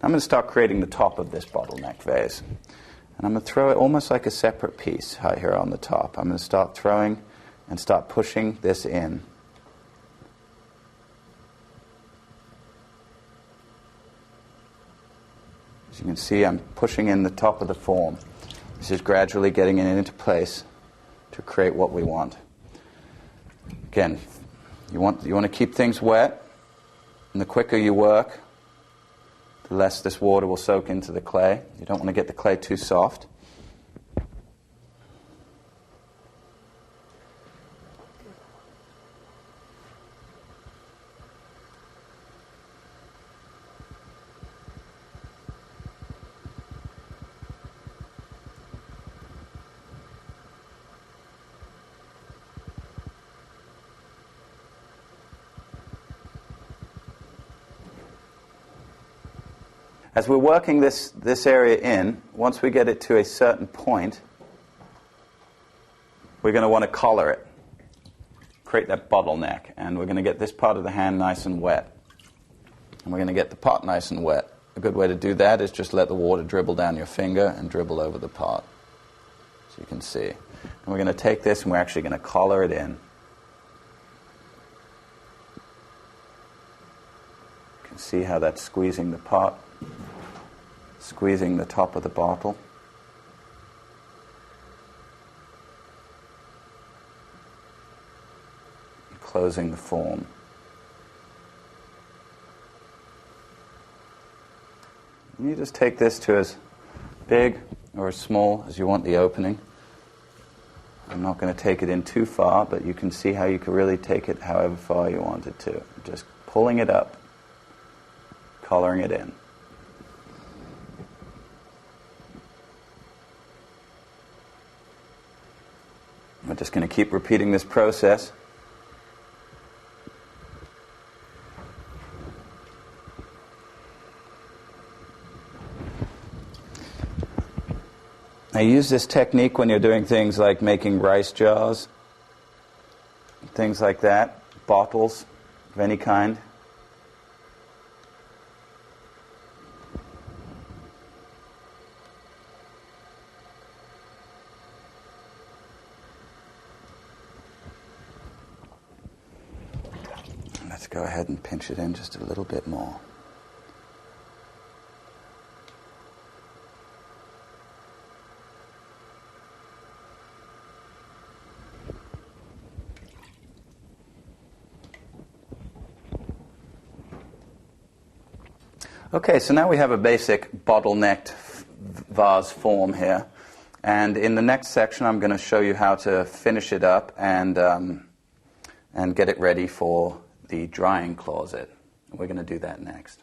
I'm going to start creating the top of this bottleneck vase. And I'm going to throw it almost like a separate piece right here on the top. I'm going to start throwing and start pushing this in. As you can see, I'm pushing in the top of the form. This is gradually getting it into place to create what we want. Again, you want to keep things wet, and the quicker you work, the less this water will soak into the clay. You don't want to get the clay too soft. As we're working this area in, once we get it to a certain point, we're going to want to collar it, create that bottleneck, and we're going to get this part of the hand nice and wet. And we're going to get the pot nice and wet. A good way to do that is just let the water dribble down your finger and dribble over the pot, so you can see. And we're going to take this and we're actually going to collar it in. You can see how that's squeezing the pot, squeezing the top of the bottle. Closing the form. And you just take this to as big or as small as you want the opening. I'm not going to take it in too far, but you can see how you can really take it however far you want it to. Just pulling it up, collaring it in. We're just going to keep repeating this process. Now use this technique when you're doing things like making rice jars, things like that, bottles of any kind. Let's go ahead and pinch it in just a little bit more. Okay, so now we have a basic bottlenecked vase form here. And in the next section I'm going to show you how to finish it up and get it ready for the drying closet. We're going to do that next.